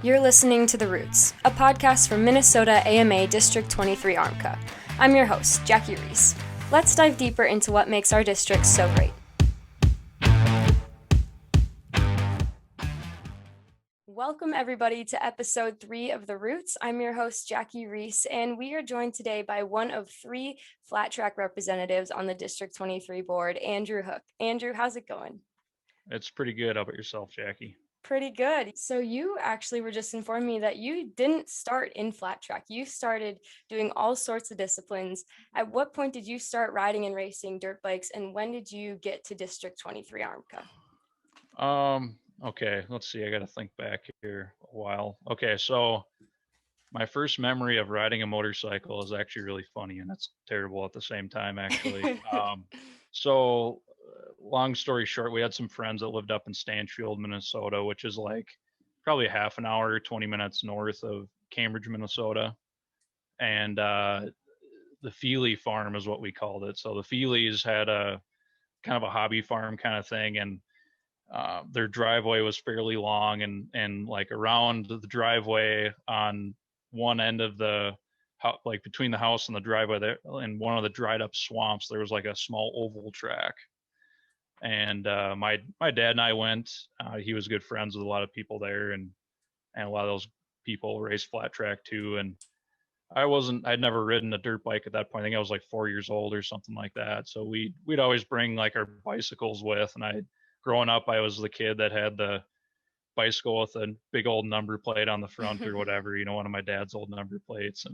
You're listening to The Roots, a podcast from Minnesota AMA District 23 ARMCA. I'm your host, Jackie Reese. Let's dive deeper into what makes our district so great. Welcome, everybody, to episode 3 of The Roots. I'm your host, Jackie Reese, and we are joined today by one of 3 flat track representatives on the District 23 board, Andrew Hook. Andrew, how's it going? It's pretty good. How about yourself, Jackie? Pretty good. So you actually were just informing me that you didn't start in flat track. You started doing all sorts of disciplines. At what point did you start riding and racing dirt bikes, and when did you get to District 23 ARMCA? Okay, let's see. I got to think back here a while. Okay, so my first memory of riding a motorcycle is actually really funny, and that's terrible at the same time, actually. So, long story short, we had some friends that lived up in Stanfield, Minnesota, which is like probably half an hour, 20 minutes north of Cambridge, Minnesota. And the Feely farm is what we called it. So the Feelys had a kind of a hobby farm kind of thing, and their driveway was fairly long, and like around the driveway on one end of the like between the house and the driveway there, in one of the dried up swamps, there was like a small oval track. And my dad and I went. He was good friends with a lot of people there, and a lot of those people raced flat track too. And I'd never ridden a dirt bike at that point. I think I was like 4 years old or something like that. So we'd always bring like our bicycles with. And growing up, I was the kid that had the bicycle with a big old number plate on the front or whatever, one of my dad's old number plates.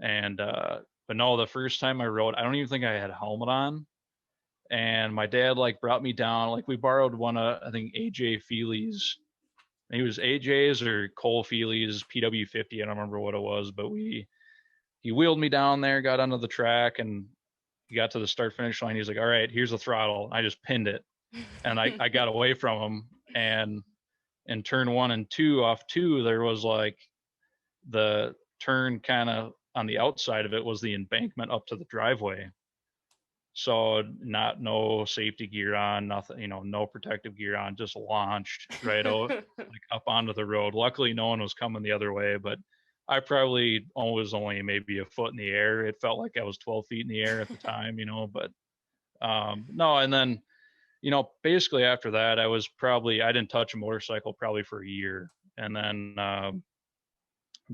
But no, the first time I rode, I don't even think I had a helmet on. And my dad like brought me down, like we borrowed one of, I think AJ Feely's. He was AJ's or Cole Feely's PW50. I don't remember what it was, but he wheeled me down there, got onto the track, and he got to the start finish line. He's like, "All right, here's the throttle." I just pinned it, and I got away from him. And in turn 1 and 2, off 2, there was like the turn kind of on the outside of it was the embankment up to the driveway. So no safety gear on, nothing, no protective gear on, just launched right out like up onto the road. Luckily, no one was coming the other way, but I probably was only maybe a foot in the air. It felt like I was 12 feet in the air at the time, but no. And then, basically after that, I didn't touch a motorcycle probably for a year. And then I'm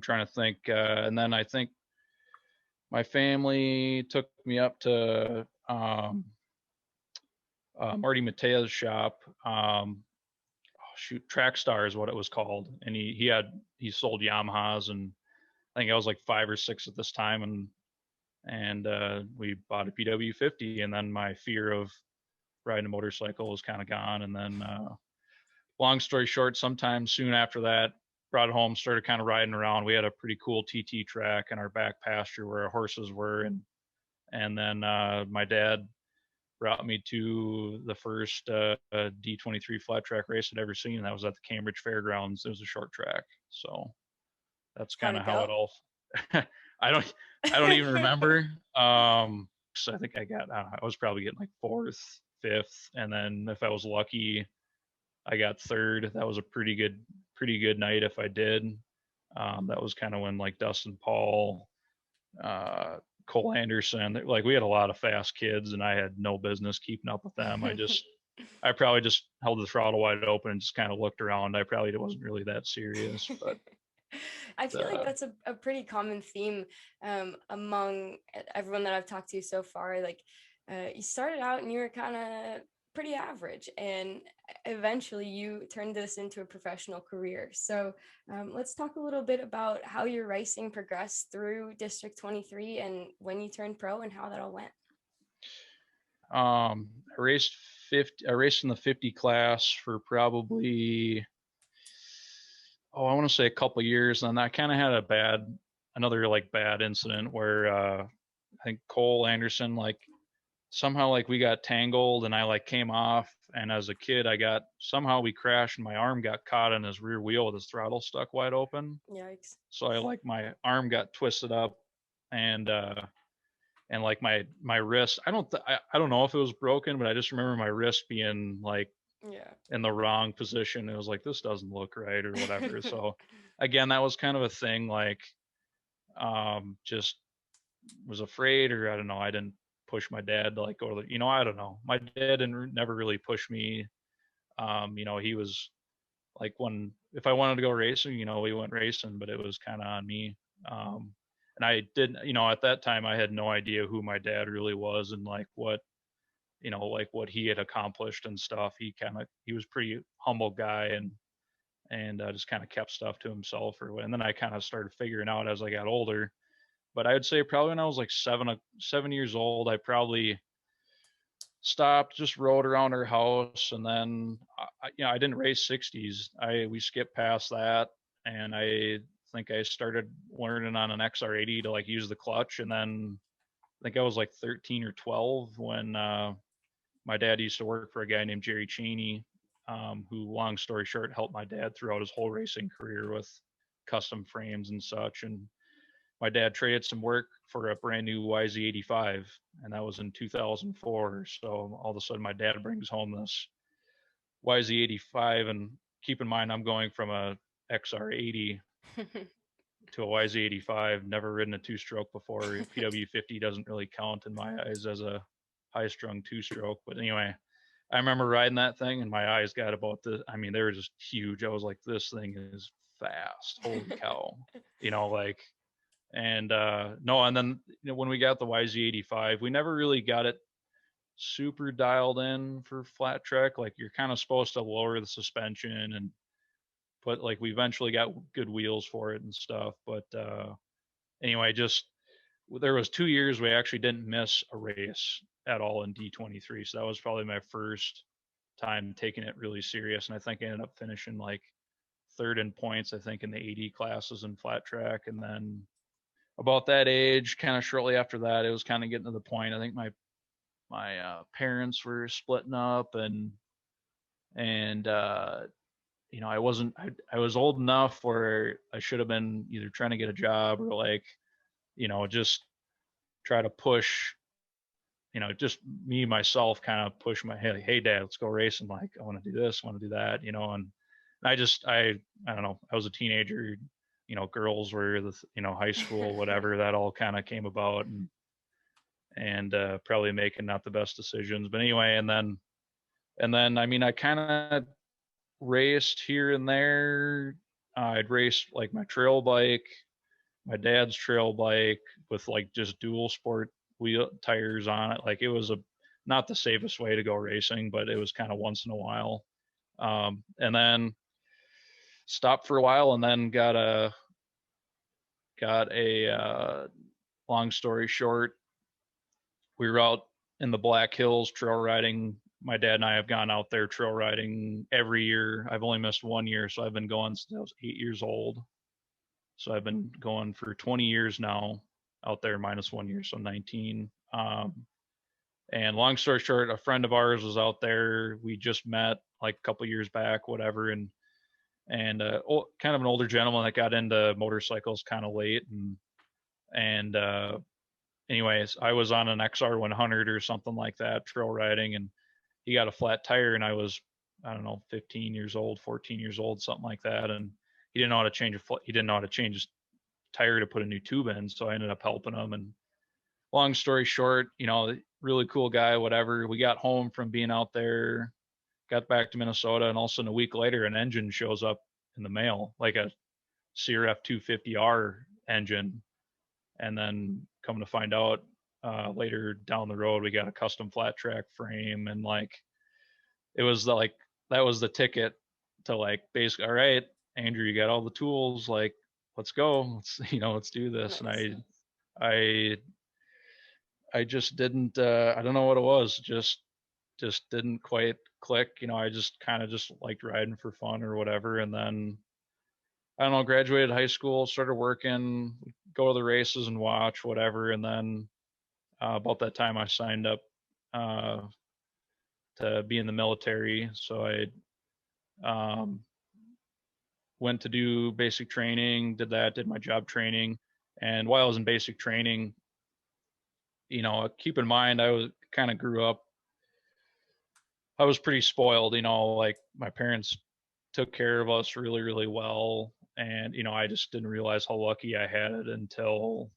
trying to think. And then I think my family took me up to Marty Matea's shop. Track Star is what it was called, and he sold Yamahas, and I think I was like 5 or 6 at this time, and we bought a PW50, and then my fear of riding a motorcycle was kind of gone. And then long story short, sometime soon after that, brought it home, started kind of riding around. We had a pretty cool TT track in our back pasture where our horses were, and then my dad brought me to the first D23 flat track race I'd ever seen. That was at the Cambridge Fairgrounds. It was a short track, so that's kind of how it all. I don't even remember. So I think I was probably getting like 4th, 5th, and then if I was lucky, I got 3rd. That was a pretty good night if I did. That was kind of when like Dustin Paul, Cole Anderson, like we had a lot of fast kids, and I had no business keeping up with them. I probably just held the throttle wide open and just kind of looked around. I probably wasn't really that serious, but I feel like that's a pretty common theme among everyone that I've talked to so far. Like you started out and you were kind of pretty average, and eventually you turned this into a professional career. So let's talk a little bit about how your racing progressed through District 23 and when you turned pro and how that all went. I raced in the 50 class for probably, I want to say a couple of years. And I kind of had another like bad incident where I think Cole Anderson, like somehow like we got tangled and I like came off, and as a kid somehow we crashed and my arm got caught in his rear wheel with his throttle stuck wide open. Yikes. So my arm got twisted up, and like my wrist, I don't know if it was broken, but I just remember my wrist being like Yeah. in the wrong position. It was like, this doesn't look right or whatever. So again, that was kind of a thing, like, just was afraid, or I don't know, I didn't push my dad to like go to the, I don't know. My dad didn't never really push me. He was like, when if I wanted to go racing, we went racing, but it was kind of on me. And I didn't, at that time I had no idea who my dad really was, and like what he had accomplished and stuff. He was pretty humble guy, and just kind of kept stuff to himself, and then I kind of started figuring out as I got older. But I would say probably when I was like 7 years old, I probably stopped, just rode around our house, and then I didn't race 60s. We skipped past that, and I think I started learning on an XR80 to like use the clutch, and then I think I was like 13 or 12 when my dad used to work for a guy named Jerry Cheney, who, long story short, helped my dad throughout his whole racing career with custom frames and such. And my dad traded some work for a brand new YZ85, and that was in 2004. So all of a sudden, my dad brings home this YZ85, and keep in mind, I'm going from a XR80 to a YZ85. Never ridden a two-stroke before. PW50 doesn't really count in my eyes as a high-strung two-stroke. But anyway, I remember riding that thing, and my eyes got about this. I mean, they were just huge. I was like, this thing is fast. Holy cow. Like, and no, and then when we got the YZ85, we never really got it super dialed in for flat track. Like, you're kind of supposed to lower the suspension, and but like we eventually got good wheels for it and stuff. But anyway, just there was 2 years we actually didn't miss a race at all in D23. So that was probably my first time taking it really serious, and I think I ended up finishing like third in points, I think, in the 80 classes in flat track. And then about that age, kind of shortly after that, it was kind of getting to the point. I think my parents were splitting up, and I wasn't. I was old enough where I should have been either trying to get a job or like, just try to push. Just me myself, kind of push my hey dad, let's go racing. Like, I want to do this, I want to do that, and I don't know. I was a teenager. Girls were high school, whatever. That all kind of came about, and probably making not the best decisions. But anyway, and then I mean, I kind of raced here and there. I'd raced like my trail bike, my dad's trail bike with like just dual sport wheel tires on it. Like, it was not the safest way to go racing, but it was kind of once in a while. And then stopped for a while, and then got a long story short, we were out in the Black Hills trail riding. My dad and I have gone out there trail riding every year. I've only missed 1 year, so I've been going since I was 8 years old. So I've been going for 20 years now out there, minus 1 year, so 19. And long story short, a friend of ours was out there. We just met like a couple years back, whatever, and kind of an older gentleman that got into motorcycles kind of late, and anyways, I was on an XR 100 or something like that, trail riding, and he got a flat tire, and I was, I don't know, 15 years old, 14 years old, something like that, and he didn't know how to change he didn't know how to change his tire to put a new tube in, so I ended up helping him. And long story short, really cool guy, whatever. We got home from being out there, got back to Minnesota, and all of a sudden a week later, an engine shows up in the mail, like a CRF 250R engine. And then come to find out, later down the road, we got a custom flat track frame, and like, it was like, that was the ticket to like, basically, all right, Andrew, you got all the tools, like, let's go, let's do this. Nice. And I just didn't, I don't know what it was, just didn't quite click. I just kind of just liked riding for fun or whatever. And then, I don't know, graduated high school, started working, go to the races and watch, whatever. And then about that time, I signed up to be in the military. So I went to do basic training, did my job training. And while I was in basic training, keep in mind, I was kind of grew up I was pretty spoiled, like my parents took care of us really, really well. And, I just didn't realize how lucky I had it until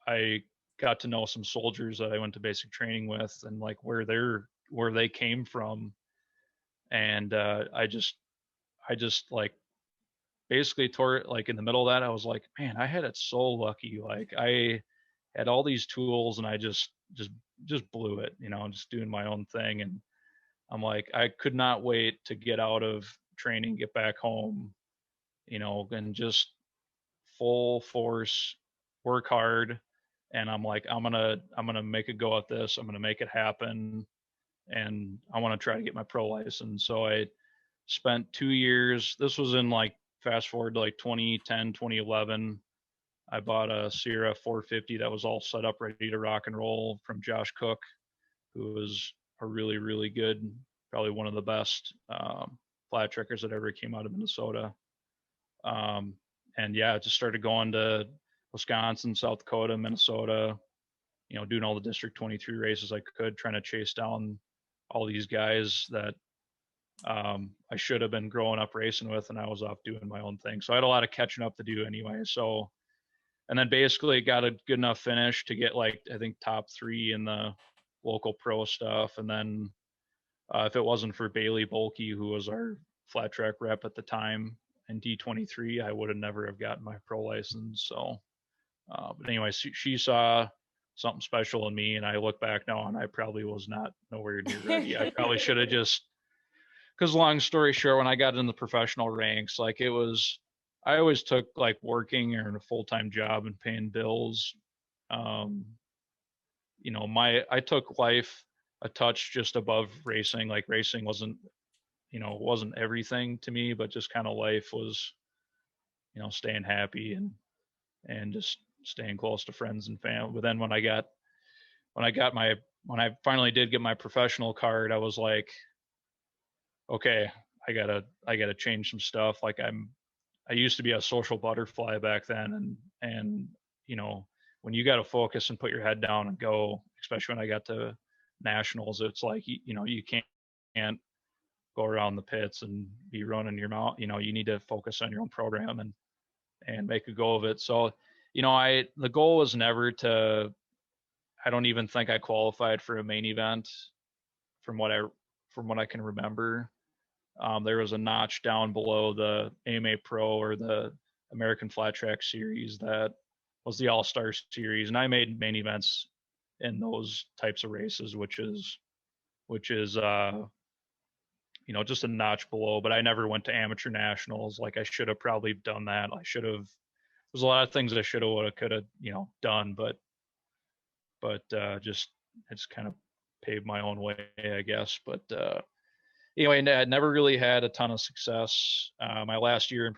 I got to know some soldiers that I went to basic training with, and like where they came from. And I just like basically tore it like in the middle of that. I was like, man, I had it so lucky. Like I had all these tools and I just blew it, just doing my own thing. And I'm like, I could not wait to get out of training, get back home, and just full force work hard. And I'm like, I'm gonna make a go at this. I'm gonna make it happen, and I want to try to get my pro license. So I spent 2 years. This was in like fast forward to like 2010, 2011. I bought a Sierra 450 that was all set up, ready to rock and roll from Josh Cook, who was a really, really good, probably one of the best flat trickers that ever came out of Minnesota. Um, and yeah, I just started going to Wisconsin, South Dakota, Minnesota, doing all the District 23 races I could, trying to chase down all these guys that I should have been growing up racing with, and I was off doing my own thing. So I had a lot of catching up to do anyway. So, and then basically got a good enough finish to get like, I think top 3 in the local pro stuff. And then if it wasn't for Bailey Bolke, who was our flat track rep at the time in D23, I would have never have gotten my pro license. So, but anyway, she saw something special in me, and I look back now and I probably was not nowhere near ready. I probably should have just, because long story short, when I got in the professional ranks, like I always took like working or a full-time job and paying bills. Um, I took life a touch just above racing. Like racing wasn't everything to me, but just kind of life was, staying happy and just staying close to friends and family. But then when I finally did get my professional card, I was like, okay, I gotta change some stuff. Like I used to be a social butterfly back then, and when you got to focus and put your head down and go, especially when I got to nationals, it's like you can't go around the pits and be running your mouth. You need to focus on your own program and make a go of it. So, the goal was never to. I don't even think I qualified for a main event from what I can remember. There was a notch down below the AMA Pro or the American Flat Track Series that was the All Star Series, and I made main events in those types of races, which is just a notch below. But I never went to amateur nationals. Like I should have probably done that. I should have. There's a lot of things I should have, would have, could have, done, but just it's kind of paved my own way, I guess. But anyway, I never really had a ton of success. My last year in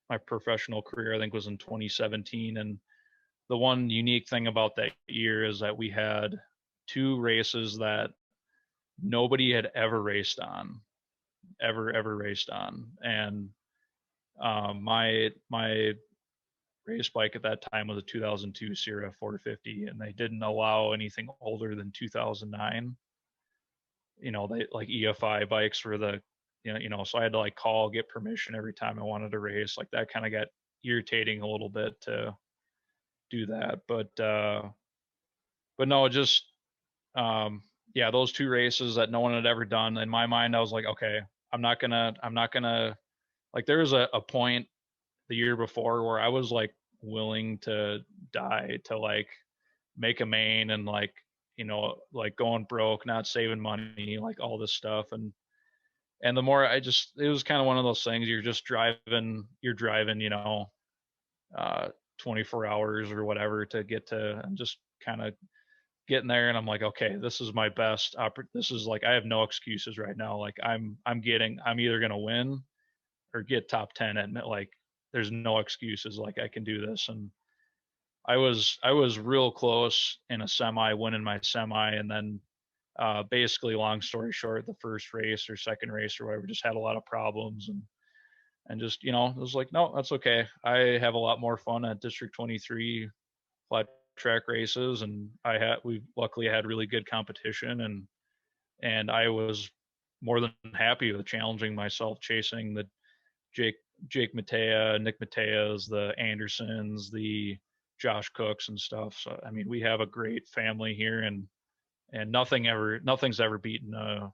my professional career, I think, was in 2017. And the one unique thing about that year is that we had 2 races that nobody had ever raced on, ever raced on. And my race bike at that time was a 2002 Sierra 450, and they didn't allow anything older than 2009. They like EFI bikes for the, so I had to like call, get permission every time I wanted to race. Like that kind of got irritating a little bit to do that. But no, just, yeah, those 2 races that no one had ever done. In my mind, I was like, okay, I'm not gonna, like, there was a point the year before where I was like willing to die to like make a main and like going broke, not saving money, like all this stuff. And the more it was kind of one of those things, you're driving, 24 hours or whatever to get to, and just kind of getting there. And I'm like, okay, this is my best this is like, I have no excuses right now. Like I'm either going to win or get top 10, and like, there's no excuses. Like I can do this. And I was real close in a semi, winning my semi. And then basically, long story short, the first race or second race or whatever just had a lot of problems, and just, it was like, no, that's okay. I have a lot more fun at District 23 flat track races, and we luckily had really good competition, and I was more than happy with challenging myself, chasing the Jake Jake Matea, Nick Mateas, the Andersons, the Josh Cooks and stuff. So I mean, we have a great family here, and nothing's ever beaten a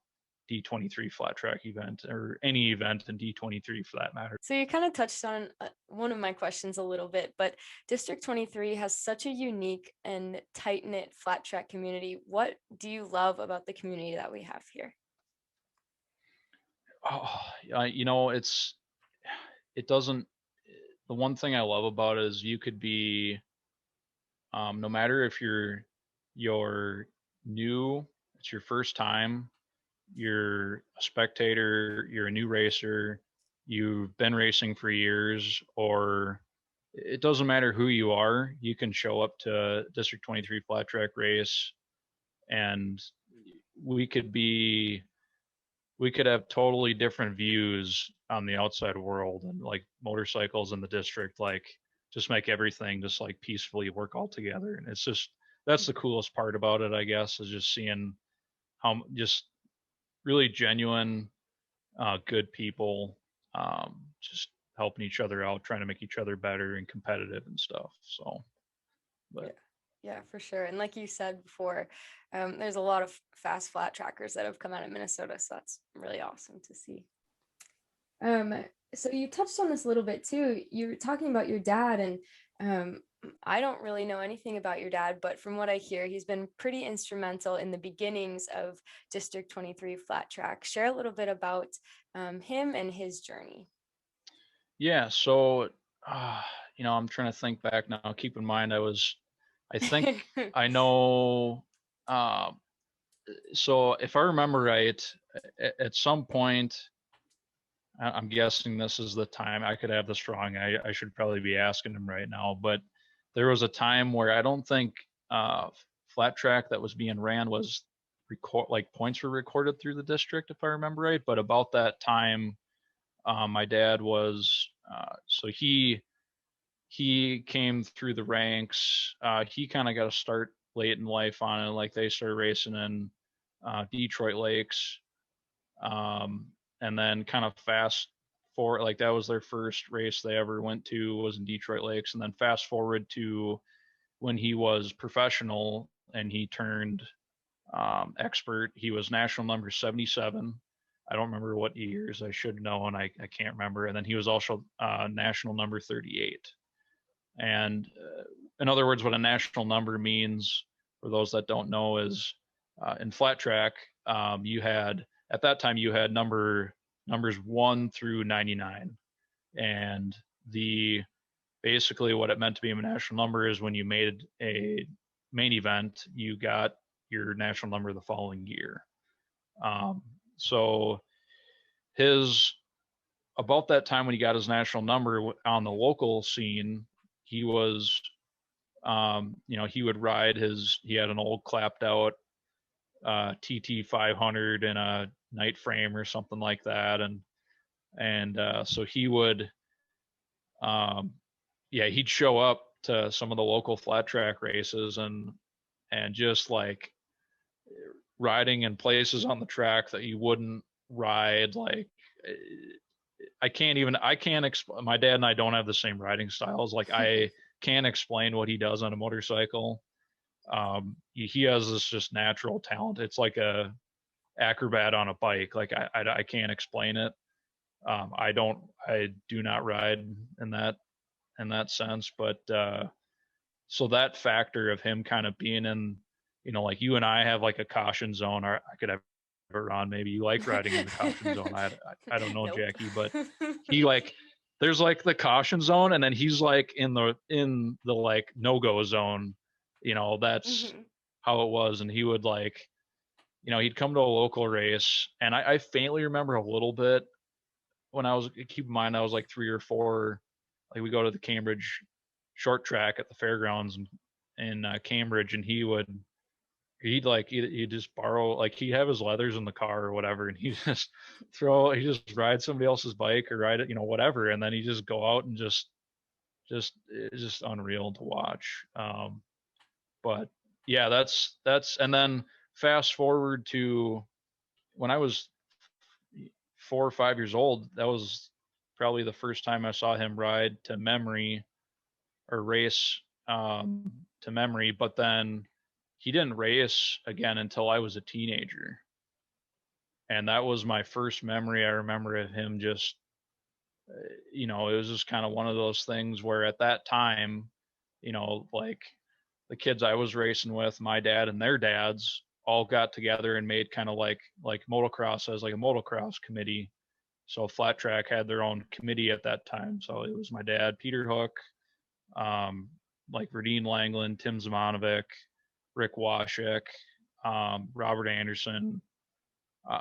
D23 flat track event, or any event in D23 for that matter. So you kind of touched on one of my questions a little bit, but District 23 has such a unique and tight-knit flat track community. What do you love about the community that we have here? Oh, it doesn't. The one thing I love about it is you could be, no matter if you're new, it's your first time, you're a spectator, you're a new racer, you've been racing for years, or it doesn't matter who you are, you can show up to District 23 flat track race, and we could be we could have totally different views on the outside world, and like motorcycles in the district, like just make everything just like peacefully work all together. And it's just, that's the coolest part about it, I guess, is just seeing how just really genuine, good people, just helping each other out, trying to make each other better and competitive and stuff. So, but Yeah. Yeah, for sure. And like you said before, there's a lot of fast flat trackers that have come out of Minnesota. So that's really awesome to see. So you touched on this a little bit too. You were talking about your dad, and I don't really know anything about your dad, but from what I hear, he's been pretty instrumental in the beginnings of District 23 flat track. Share a little bit about him and his journey. yeah, so I'm trying to think back now. Keep in mind, I think I know. Uh, so if I remember right, at some point, I'm guessing this is the time. I could have this wrong. I should probably be asking him right now. But there was a time where I don't think flat track that was being ran was like points were recorded through the district, if I remember right. But about that time, my dad was so he came through the ranks. He kind of got a start late in life on it. Like they started racing in Detroit Lakes, and then kind of fast forward, like that was their first race they ever went to, was in Detroit Lakes. And then fast forward to when he was professional and he turned expert. He was national number 77. I don't remember what years, I should know, and I can't remember. And then he was also national number 38. And in other words, what a national number means, for those that don't know, is in flat track, you had, at that time, you had numbers 1 through 99. And basically what it meant to be a national number is when you made a main event, you got your national number the following year. So about that time when he got his national number on the local scene, he was, he would ride he had an old clapped out TT 500 in a night frame or something like that. And so he would, he'd show up to some of the local flat track races, and just like riding in places on the track that you wouldn't ride. Like I can't explain. My dad and I don't have the same riding styles. Like I can't explain what he does on a motorcycle. He has this just natural talent. It's like a acrobat on a bike. Like I can't explain it. I do not ride in that sense, but so that factor of him kind of being in, like you and I have like a caution zone, or I could have Ron, maybe you like riding in the caution zone. I don't know, nope. Jackie, but he like, there's like the caution zone, and then he's like in the like no-go zone. That's how it was. And he would like, he'd come to a local race, and I faintly remember a little bit when keep in mind, I was like 3 or 4. Like we go to the Cambridge short track at the fairgrounds in Cambridge, and he'd just borrow, like he'd have his leathers in the car or whatever, and he just ride somebody else's bike or ride it, whatever, and then he just go out and just it's just unreal to watch. But yeah, that's, and then fast forward to when I was 4 or 5 years old, that was probably the first time I saw him ride to memory or race to memory. But then he didn't race again until I was a teenager. And that was my first memory I remember of him. Just, it was just kind of one of those things where at that time, like the kids I was racing with, my dad and their dads all got together and made kind of like motocross as like a motocross committee. So Flat Track had their own committee at that time. So it was my dad, Peter Hook, like Verdine Langland, Tim Zimanovic, Rick Washik, Robert Anderson.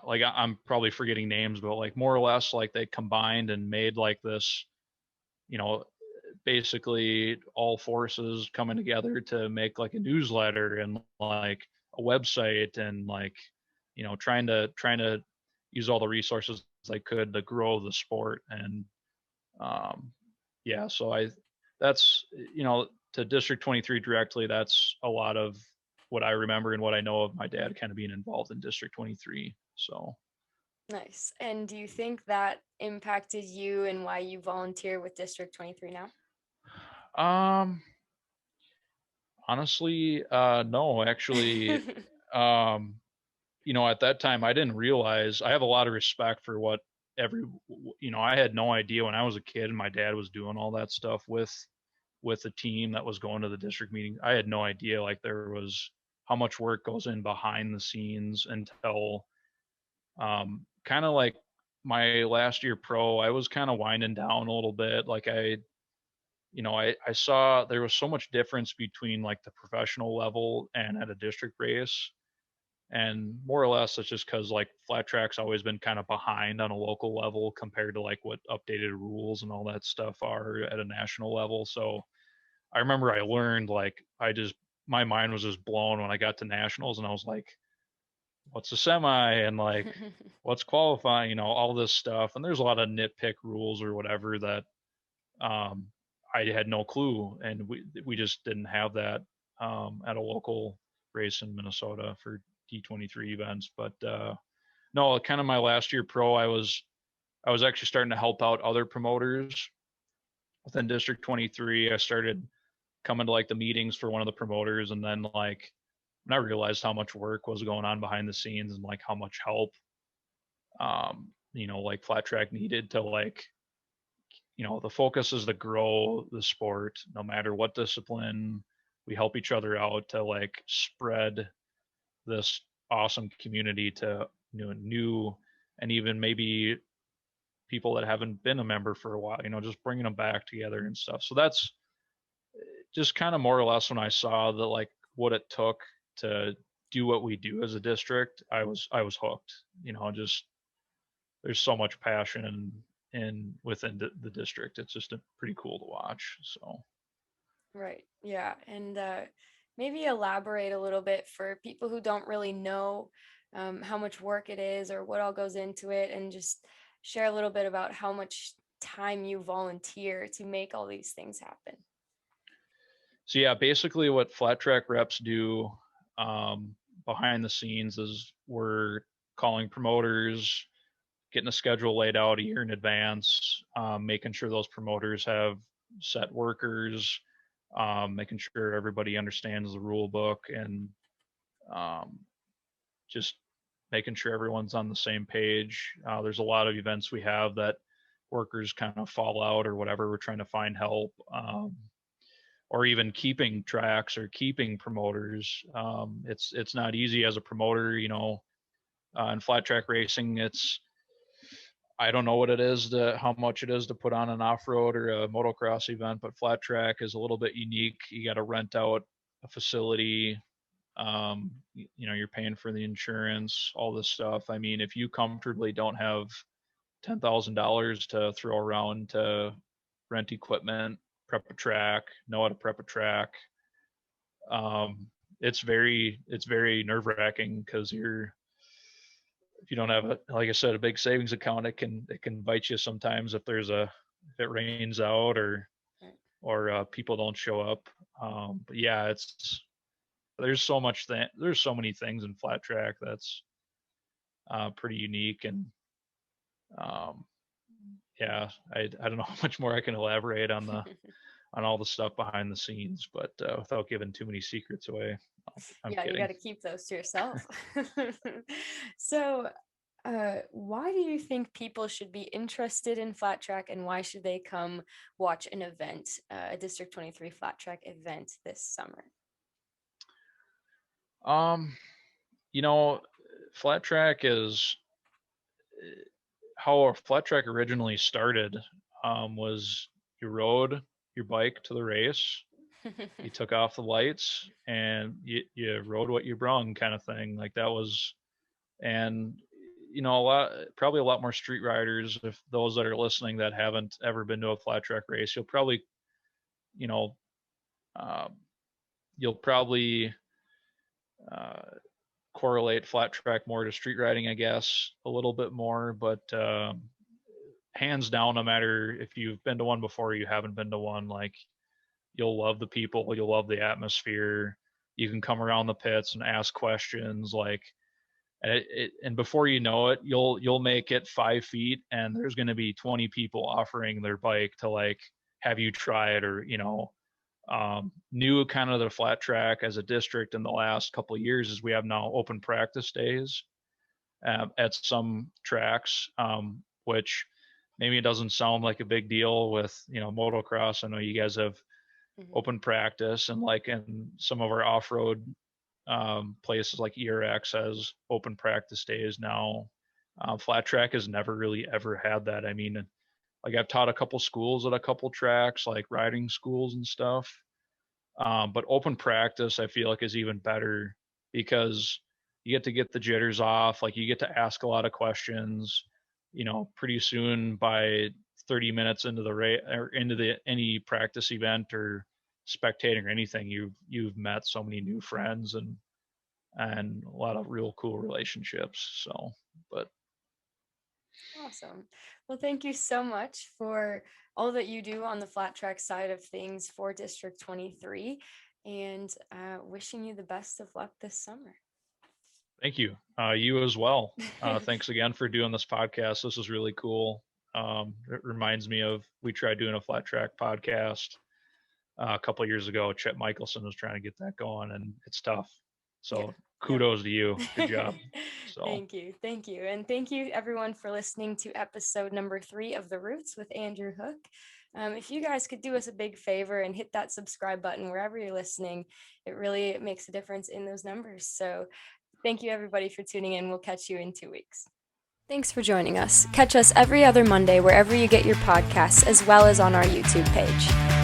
Like I'm probably forgetting names, but like more or less like they combined and made like this, basically all forces coming together to make like a newsletter and like a website and like, trying to use all the resources I could to grow the sport. And yeah, so that's, to District 23 directly, that's a lot of what I remember and what I know of my dad kind of being involved in District 23. So Nice. And do you think that impacted you and why you volunteer with District 23 now? um honestly, no, actually, um at that time I didn't realize. I have a lot of respect for what every I had no idea when I was a kid and my dad was doing all that stuff with the team that was going to the district meeting. I had no idea like there was how much work goes in behind the scenes until kind of like my last year pro. I was kind of winding down a little bit. Like I saw there was so much difference between like the professional level and at a district race. And more or less it's just because like Flat Track's always been kind of behind on a local level compared to like what updated rules and all that stuff are at a national level. So I remember I learned like my mind was just blown when I got to nationals, and I was like, what's a semi and like what's qualifying, all this stuff. And there's a lot of nitpick rules or whatever that um, I had no clue, and we just didn't have that at a local race in Minnesota for D23 events. But no, kind of my last year pro, I was actually starting to help out other promoters within District 23. I started coming to like the meetings for one of the promoters, and then like when I realized how much work was going on behind the scenes and like how much help like Flat Track needed to like, the focus is to grow the sport no matter what discipline. We help each other out to like spread this awesome community to new and even maybe people that haven't been a member for a while, just bringing them back together and stuff. So that's just kind of more or less when I saw that like what it took to do what we do as a district. I was hooked. Just there's so much passion in within the district. It's just pretty cool to watch. So Right. Yeah. And maybe elaborate a little bit for people who don't really know how much work it is or what all goes into it, and just share a little bit about how much time you volunteer to make all these things happen. so yeah, basically what Flat Track reps do um, behind the scenes is we're calling promoters, getting a schedule laid out a year in advance, making sure those promoters have set workers, making sure everybody understands the rule book, and um, just making sure everyone's on the same page. There's a lot of events we have that workers kind of fall out or whatever. We're trying to find help, or even keeping tracks or keeping promoters. It's not easy as a promoter, in flat track racing. I don't know what it is how much it is to put on an off-road or a motocross event, but flat track is a little bit unique. You got to rent out a facility. You're paying for the insurance, all this stuff. I mean, if you comfortably don't have $10,000 to throw around to rent equipment, prep a track, know how to prep a track, it's very nerve-wracking because if you don't have like I said, a big savings account, it can bite you sometimes if it rains out or people don't show up. But yeah, there's so many things in flat track that's pretty unique. And yeah, I don't know how much more I can elaborate on all the stuff behind the scenes, but without giving too many secrets away. I'm Yeah, you kidding. got to keep those to yourself. So, why do you think people should be interested in flat track, and why should they come watch an event, a District 23 flat track event this summer? You know, flat track is how a flat track originally started. Was you rode your bike to the race, you took off the lights, and you rode what you brung, kind of thing. Like that was, and probably a lot more street riders, if those that are listening that haven't ever been to a flat track race, you'll probably, you know, uh, you'll probably correlate flat track more to street riding, I guess, a little bit more. But hands down, no matter if you've been to one before or you haven't been to one, like you'll love the people, you'll love the atmosphere. You can come around the pits and ask questions, like, and before you know it, you'll make it 5 feet, and there's going to be 20 people offering their bike to like have you try it, or new kind of the flat track as a district in the last couple of years is we have now open practice days at some tracks, which maybe it doesn't sound like a big deal with motocross. I know you guys have open practice, and like in some of our off-road places like ERX has open practice days now. Flat track has never really ever had that. I mean, like I've taught a couple schools at a couple tracks, like riding schools and stuff. But open practice, I feel like, is even better because you get the jitters off. Like you get to ask a lot of questions. Pretty soon, by 30 minutes into the race or into any practice event or spectating or anything, you've met so many new friends and a lot of real cool relationships. So, but Awesome. Well, thank you so much for all that you do on the flat track side of things for District 23, and wishing you the best of luck this summer. Thank you. You as well. Thanks again for doing this podcast. This is really cool. It reminds me of, we tried doing a flat track podcast a couple of years ago. Chet Michelson was trying to get that going, and it's tough. So kudos to you. Good job. So Thank you. And thank you everyone for listening to episode number 3 of The Roots with Andrew Hook. If you guys could do us a big favor and hit that subscribe button wherever you're listening, it really makes a difference in those numbers. So thank you everybody for tuning in. We'll catch you in 2 weeks. Thanks for joining us. Catch us every other Monday wherever you get your podcasts, as well as on our YouTube page.